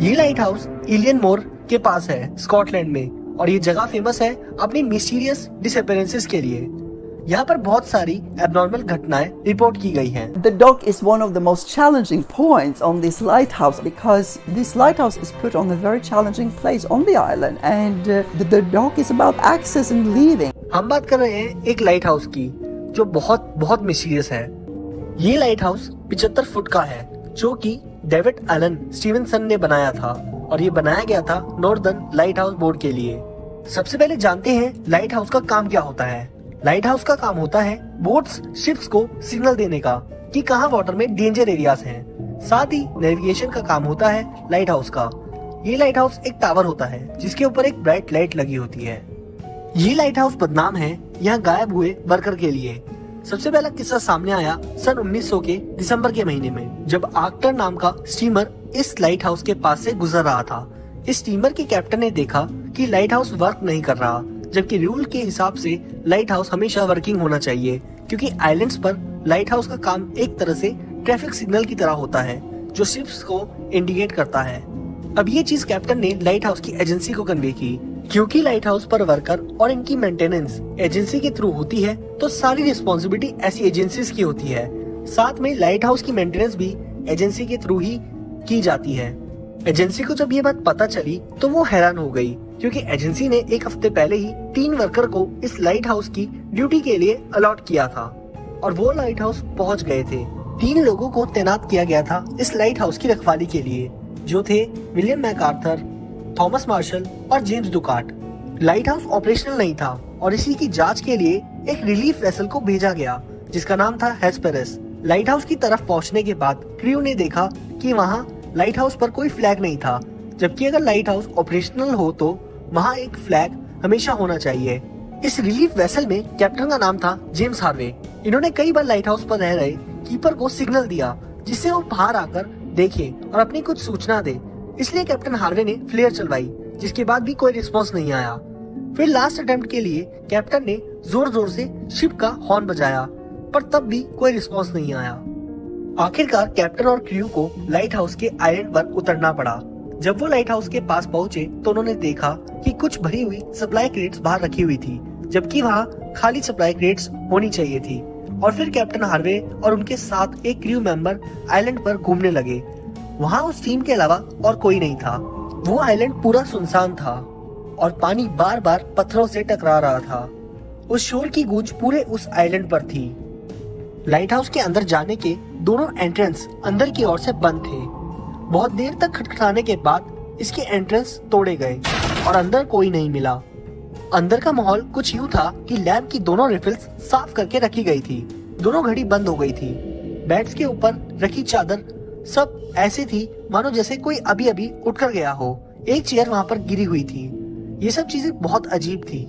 ये light house alien मोर के पास है, स्कॉटलैंड में, और ये जगह फेमस है अपनी मिस्टीरियस डिसअपीयरेंसेस के लिए। यहाँ पर बहुत सारी एबनॉर्मल घटनाएं रिपोर्ट की गई हैं। The dog is one of the most challenging points on this lighthouse because this lighthouse is put on a very challenging place on the island and the dog is about access and leaving. हम बात कर रहे हैं एक light house की जो बहुत बहुत मिस्टीरियस है। ये लाइट हाउस 75 फुट का है जो कि डेविड एलन स्टीवेंसन ने बनाया था और ये बनाया गया था नॉर्दर्न लाइट हाउस बोर्ड के लिए। सबसे पहले जानते हैं लाइट हाउस का काम क्या होता है। लाइट हाउस का काम होता है बोट्स शिप्स को सिग्नल देने का कि कहाँ वाटर में डेंजर एरियाज हैं। साथ ही नेविगेशन का काम होता है लाइट हाउस का। ये लाइट हाउस एक टावर होता है जिसके ऊपर एक ब्राइट लाइट लगी होती है। ये लाइट हाउस बदनाम है यहाँ गायब हुए वर्कर के लिए। सबसे पहला किस्सा सामने आया सन 1900 के दिसंबर के महीने में, जब आर्क्टर नाम का स्टीमर इस लाइट हाउस के पास से गुजर रहा था। इस स्टीमर के कैप्टन ने देखा कि लाइट हाउस वर्क नहीं कर रहा, जबकि रूल के हिसाब से लाइट हाउस हमेशा वर्किंग होना चाहिए, क्योंकि आइलैंड्स पर लाइट हाउस का काम एक तरह से ट्रैफिक सिग्नल की तरह होता है जो शिप्स को इंडिकेट करता है। अब ये चीज कैप्टन ने लाइट हाउस की एजेंसी को कन्वे की। क्योंकि लाइट हाउस पर वर्कर और इनकी मेंटेनेंस एजेंसी के थ्रू होती है, तो सारी रिस्पॉन्सिबिलिटी ऐसी एजेंसीज की होती है। साथ में लाइट हाउस की मेंटेनेंस भी एजेंसी के थ्रू ही की जाती है। एजेंसी को जब ये बात पता चली तो वो हैरान हो गई, क्योंकि एजेंसी ने एक हफ्ते पहले ही 3 वर्कर को इस लाइट हाउस की ड्यूटी के लिए अलॉट किया था और वो लाइट हाउस पहुंच गए थे। 3 लोगों को तैनात किया गया था इस लाइट हाउस की रखवाली के लिए, जो थे विलियम मैकार्थर, थॉमस मार्शल और जेम्स डुकाट। लाइट हाउस ऑपरेशनल नहीं था और इसी की जांच के लिए एक रिलीफ वेसल को भेजा गया जिसका नाम था हेस्पेरस। लाइट हाउस की तरफ पहुंचने के बाद क्रू ने देखा कि वहां लाइट हाउस पर कोई फ्लैग नहीं था, जबकि अगर लाइट हाउस ऑपरेशनल हो तो वहां एक फ्लैग हमेशा होना चाहिए। इस रिलीफ वेसल में कैप्टन का नाम था जेम्स हार्वे। इन्होंने कई बार लाइट हाउस पर रह रहे कीपर को सिग्नल दिया जिससे वो बाहर आकर देखे और अपनी कुछ सूचना दे, इसलिए कैप्टन हार्वे ने फ्लेयर चलवाई, जिसके बाद भी कोई रिस्पांस नहीं आया। फिर लास्ट अटेम्प्ट के लिए कैप्टन ने जोर जोर से शिप का हॉर्न बजाया, पर तब भी कोई रिस्पांस नहीं आया। आखिरकार कैप्टन और क्रू को लाइट हाउस के आइलैंड पर उतरना पड़ा। जब वो लाइट हाउस के पास पहुंचे तो उन्होंने देखा कि कुछ भरी हुई सप्लाई क्रेट्स बाहर रखी हुई थी, जबकि वहाँ खाली सप्लाई क्रेट्स होनी चाहिए थी। और फिर कैप्टन हार्वे और उनके साथ एक क्रू मेंबर आइलैंड पर घूमने लगे। वहाँ उस टीम के अलावा और कोई नहीं था। वो आइलैंड पूरा सुनसान था और पानी बार बार पत्थरों से टकरा रहा था। उस शोर की गूंज पूरे उस आइलैंड पर थी। लाइट हाउस के अंदर जाने के दोनों एंट्रेंस अंदर की ओर से बंद थे। बहुत देर तक खटखटाने के बाद इसके एंट्रेंस तोड़े गए और अंदर कोई नहीं मिला। अंदर का माहौल कुछ यूं था कि लैंप की दोनों रिफिल्स साफ करके रखी गई थी। दोनों घड़ी बंद हो गई थी। बेड्स के ऊपर रखी चादर सब ऐसे थी मानो जैसे कोई अभी अभी उठकर गया हो। एक चेयर वहाँ पर गिरी हुई थी। ये सब चीजें बहुत अजीब थी।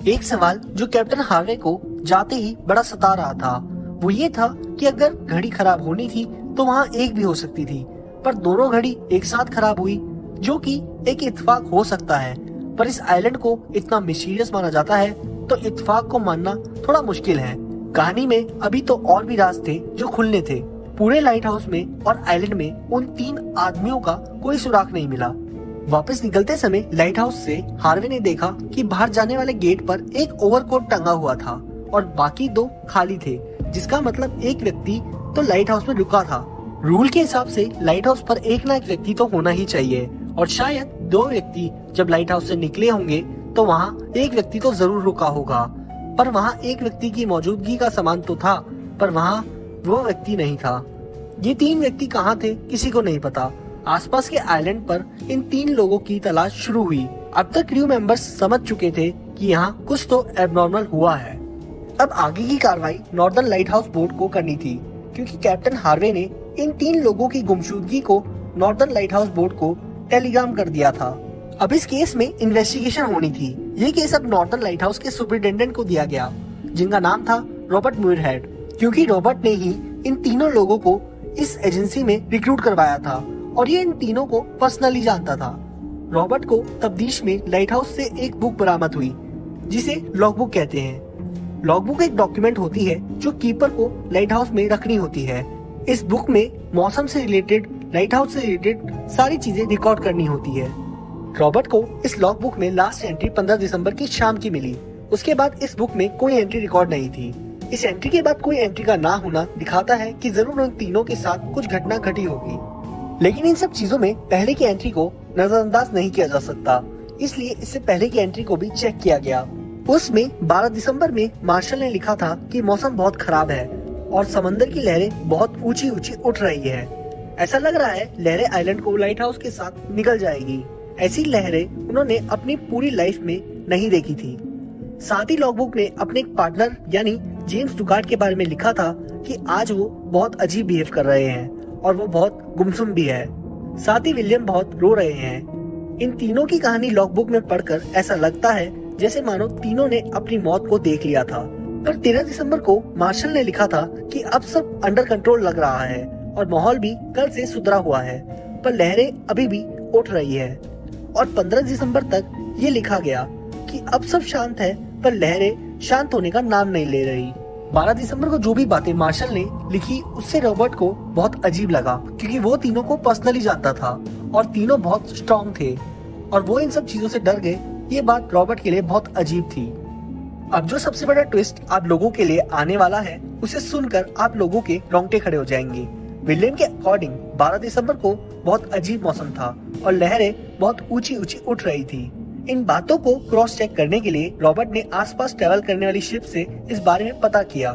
एक सवाल जो कैप्टन हार्वे को जाते ही बड़ा सता रहा था वो ये था कि अगर घड़ी खराब होनी थी तो वहाँ एक भी हो सकती थी, पर दोनों घड़ी एक साथ खराब हुई, जो कि एक इत्तेफाक हो सकता है। पर इस आइलैंड को इतना मिस्टीरियस माना जाता है तो इत्तेफाक को मानना थोड़ा मुश्किल है। कहानी में अभी तो और भी राज थे जो खुलने थे। पूरे लाइट हाउस में और आइलैंड में उन 3 आदमियों का कोई सुराग नहीं मिला। वापस निकलते समय लाइट हाउस से हार्वे ने देखा कि बाहर जाने वाले गेट पर एक ओवरकोट टंगा हुआ था और बाकी 2 खाली थे, जिसका मतलब एक व्यक्ति तो लाइट हाउस में रुका था। रूल के हिसाब से लाइट हाउस पर एक ना एक व्यक्ति तो होना ही चाहिए और शायद 2 व्यक्ति जब लाइट हाउस से निकले होंगे तो वहाँ एक व्यक्ति तो जरूर रुका होगा। पर वहाँ एक व्यक्ति की मौजूदगी का सामान तो था, पर वहाँ वो व्यक्ति नहीं था। ये 3 व्यक्ति कहाँ थे किसी को नहीं पता। आसपास के आइलैंड पर इन 3 लोगों की तलाश शुरू हुई। अब तक क्रू मेंबर्स समझ चुके थे कि यहाँ कुछ तो एबनॉर्मल हुआ है। अब आगे की कार्रवाई नॉर्दर्न लाइट हाउस बोर्ड को करनी थी, क्योंकि कैप्टन हार्वे ने इन 3 लोगों की गुमशुदगी को नॉर्दर्न लाइट हाउस बोर्ड को टेलीग्राम कर दिया था। अब इस केस में इन्वेस्टिगेशन होनी थी। ये केस अब नॉर्दर्न लाइट हाउस के सुपरिटेंडेंट को दिया गया, जिनका नाम था रॉबर्ट म्यूरहेड, क्योंकि रॉबर्ट ने ही इन तीनों लोगों को इस एजेंसी में रिक्रूट करवाया था और ये इन तीनों को पर्सनली जानता था। रॉबर्ट को तब्दीश में लाइट हाउस से एक बुक बरामद हुई जिसे लॉगबुक कहते हैं। लॉगबुक एक डॉक्यूमेंट होती है जो कीपर को लाइट हाउस में रखनी होती है। इस बुक में मौसम से रिलेटेड लाइट हाउस से रिलेटेड सारी चीजें रिकॉर्ड करनी होती है। रॉबर्ट को इस लॉग बुक में लास्ट एंट्री 15 दिसंबर की शाम की मिली। उसके बाद इस बुक में कोई एंट्री रिकॉर्ड नहीं थी। इस एंट्री के बाद कोई एंट्री का ना होना दिखाता है कि जरूर उन तीनों के साथ कुछ घटना घटी होगी, लेकिन इन सब चीजों में पहले की एंट्री को नजरअंदाज नहीं किया जा सकता, इसलिए इससे पहले की एंट्री को भी चेक किया गया। उसमें 12 दिसंबर में मार्शल ने लिखा था कि मौसम बहुत खराब है और समंदर की लहरें बहुत ऊंची ऊंची उठ रही है। ऐसा लग रहा है लहरें आइलैंड को लाइट हाउस के साथ निकल जाएगी। ऐसी लहरें उन्होंने अपनी पूरी लाइफ में नहीं देखी थी। साथ ही लॉगबुक ने अपने एक पार्टनर यानी जेम्स डुकार्ट के बारे में लिखा था कि आज वो बहुत अजीब बिहेव कर रहे हैं और वो बहुत गुमसुम भी है। साथ ही विलियम बहुत रो रहे हैं। इन तीनों की कहानी लॉगबुक में पढ़कर ऐसा लगता है जैसे मानो तीनों ने अपनी मौत को देख लिया था। पर 13 दिसंबर को मार्शल ने लिखा था कि अब सब अंडर कंट्रोल लग रहा है और माहौल भी कल से सुधरा हुआ है, पर लहरें अभी भी उठ रही है। और 15 दिसंबर तक ये लिखा गया कि अब सब शांत है, पर लहरें शांत होने का नाम नहीं ले रही। 12 दिसंबर को जो भी बातें मार्शल ने लिखी उससे रॉबर्ट को बहुत अजीब लगा, क्योंकि वो तीनों को पर्सनली जानता था और तीनों बहुत स्ट्रॉन्ग थे और वो इन सब चीजों से डर गए। ये बात रॉबर्ट के लिए बहुत अजीब थी। अब जो सबसे बड़ा ट्विस्ट आप लोगों के लिए आने वाला है, उसे सुनकर आप लोगों के रोंगटे खड़े हो जाएंगे। विलियम के अकॉर्डिंग 12 दिसंबर को बहुत अजीब मौसम था और लहरें बहुत ऊंची ऊंची उठ रही थी। इन बातों को क्रॉस चेक करने के लिए रॉबर्ट ने आसपास ट्रेवल करने वाली शिप से इस बारे में पता किया,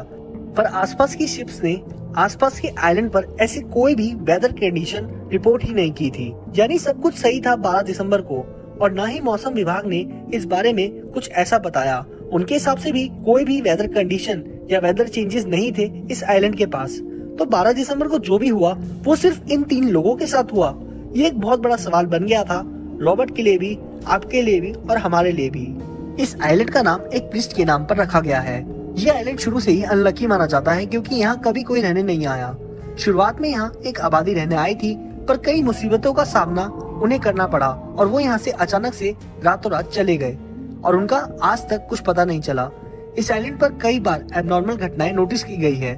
पर आसपास की शिप्स ने आसपास के आइलैंड पर ऐसी कोई भी वेदर कंडीशन रिपोर्ट ही नहीं की थी। यानी सब कुछ सही था 12 दिसंबर को, और न ही मौसम विभाग ने इस बारे में कुछ ऐसा बताया। उनके हिसाब से भी कोई भी वेदर कंडीशन या वेदर चेंजेस नहीं थे इस आइलैंड के पास। तो 12 दिसंबर को जो भी हुआ वो सिर्फ इन 3 लोगों के साथ हुआ। ये एक बहुत बड़ा सवाल बन गया था रॉबर्ट के लिए भी, आपके लिए भी और हमारे लिए भी। इस आइलैंड का नाम एक प्रीस्ट के नाम पर रखा गया है। ये आइलैंड शुरू से ही अनलकी माना जाता है, क्योंकि यहाँ कभी कोई रहने नहीं आया। शुरुआत में यहाँ एक आबादी रहने आई थी, पर कई मुसीबतों का सामना उन्हें करना पड़ा और वो यहाँ से अचानक से रातों रात चले गए और उनका आज तक कुछ पता नहीं चला। इस आइलैंड पर कई बार एबनॉर्मल घटनाएं नोटिस की गई है।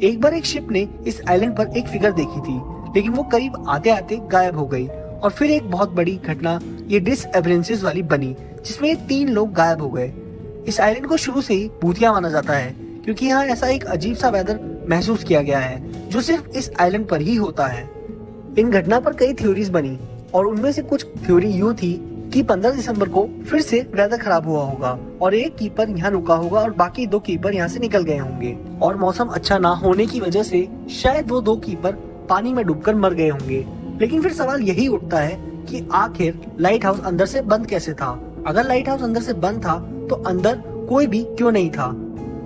एक बार एक शिप ने इस आइलैंड पर एक फिगर देखी थी, लेकिन वो करीब आते आते गायब हो गई। और फिर एक बहुत बड़ी घटना ये डिसअपियरेंसेस वाली बनी, जिसमें 3 लोग गायब हो गए। इस आइलैंड को शुरू से ही भूतिया माना जाता है, क्योंकि यहाँ ऐसा एक अजीब सा वेदर महसूस किया गया है जो सिर्फ इस आइलैंड पर ही होता है। इन घटना पर कई थ्योरीज बनी और उनमें से कुछ थ्योरी यूँ थी कि 15 दिसंबर को फिर से वेदर खराब हुआ होगा और एक कीपर यहाँ रुका होगा और बाकी 2 कीपर यहाँ से निकल गए होंगे, और मौसम अच्छा ना होने की वजह से शायद वो 2 कीपर पानी में डूबकर मर गए होंगे। लेकिन फिर सवाल यही उठता है कि आखिर लाइट हाउस अंदर से बंद कैसे था? अगर लाइट हाउस अंदर से बंद था तो अंदर कोई भी क्यों नहीं था?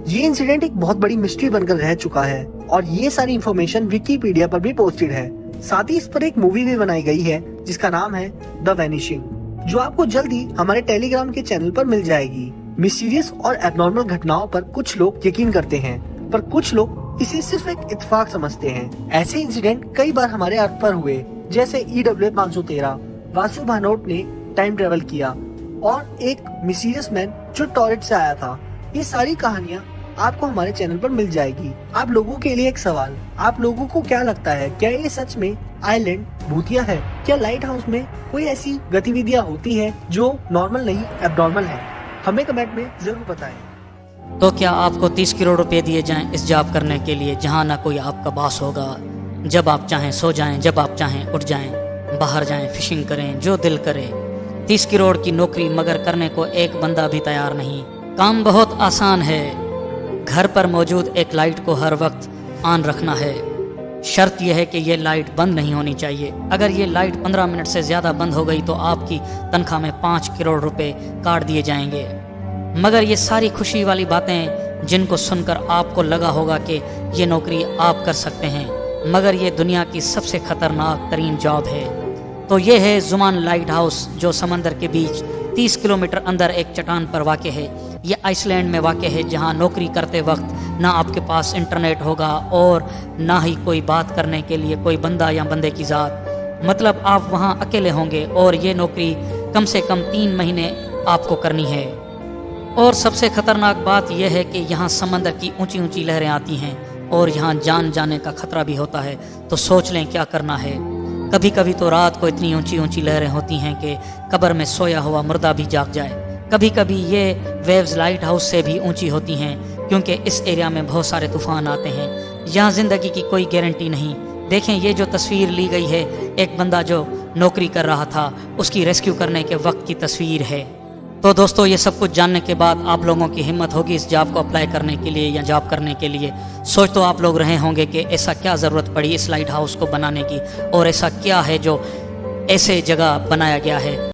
ये इंसिडेंट एक बहुत बड़ी मिस्ट्री बनकर रह चुका है और ये सारी इंफॉर्मेशन विकिपीडिया पर भी पोस्टेड है। साथ ही इस पर एक मूवी भी बनाई गई है जिसका नाम है द वैनिशिंग, जो आपको जल्द ही हमारे टेलीग्राम के चैनल पर मिल जाएगी। मिस्टीरियस और एबनॉर्मल घटनाओं पर कुछ लोग यकीन करते हैं, पर कुछ लोग इसे सिर्फ एक इत्तेफाक समझते हैं। ऐसे इंसिडेंट कई बार हमारे अर्थ पर हुए, जैसे EWF 513 वासु भानोट ने टाइम ट्रेवल किया और एक मिस्टीरियस मैन जो टॉयलेट से आया था। ये सारी कहानियाँ आपको हमारे चैनल पर मिल जाएगी। आप लोगों के लिए एक सवाल, आप लोगों को क्या लगता है, क्या ये सच में आइलैंड भूतिया है? क्या लाइट हाउस में कोई ऐसी गतिविधियाँ होती है जो नॉर्मल नहीं एब्नॉर्मल है? हमें कमेंट में जरूर बताएं। तो क्या आपको 30 करोड़ रुपए दिए जाएं इस जॉब करने के लिए, जहां ना कोई आपका बॉस होगा, जब आप चाहें सो जाएं, जब आप चाहें उठ जाएं, बाहर जाएं, फिशिंग करें, जो दिल करे। 30 करोड़ की नौकरी, मगर करने को एक बंदा भी तैयार नहीं। काम बहुत आसान है, घर पर मौजूद एक लाइट को हर वक्त ऑन रखना है। शर्त यह है कि ये लाइट बंद नहीं होनी चाहिए। अगर ये लाइट 15 मिनट से ज़्यादा बंद हो गई तो आपकी तनख्वाह में 5 करोड़ रुपए काट दिए जाएंगे। मगर ये सारी खुशी वाली बातें जिनको सुनकर आपको लगा होगा कि ये नौकरी आप कर सकते हैं, मगर ये दुनिया की सबसे खतरनाक तरीन जॉब है। तो ये है जुमान लाइट हाउस, जो समंदर के बीच 30 किलोमीटर अंदर एक चट्टान पर वाक़ है। ये आइसलैंड में वाक़ है, जहाँ नौकरी करते वक्त ना आपके पास इंटरनेट होगा और ना ही कोई बात करने के लिए कोई बंदा या बंदे की ज़ात। मतलब आप वहाँ अकेले होंगे और ये नौकरी कम से कम 3 महीने आपको करनी है। और सबसे ख़तरनाक बात यह है कि यहाँ समंदर की ऊंची ऊंची लहरें आती हैं और यहाँ जान जाने का खतरा भी होता है। तो सोच लें क्या करना है। कभी कभी तो रात को इतनी ऊंची ऊंची लहरें होती हैं कि कब्र में सोया हुआ मुर्दा भी जाग जाए। कभी कभी ये वेव्स लाइट हाउस से भी ऊंची होती हैं, क्योंकि इस एरिया में बहुत सारे तूफान आते हैं। यहाँ ज़िंदगी की कोई गारंटी नहीं। देखें, ये जो तस्वीर ली गई है, एक बंदा जो नौकरी कर रहा था उसकी रेस्क्यू करने के वक्त की तस्वीर है। तो दोस्तों, ये सब कुछ जानने के बाद आप लोगों की हिम्मत होगी इस जॉब को अप्लाई करने के लिए या जॉब करने के लिए। सोच तो आप लोग रहे होंगे कि ऐसा क्या ज़रूरत पड़ी इस लाइट हाउस को बनाने की, और ऐसा क्या है जो ऐसे जगह बनाया गया है।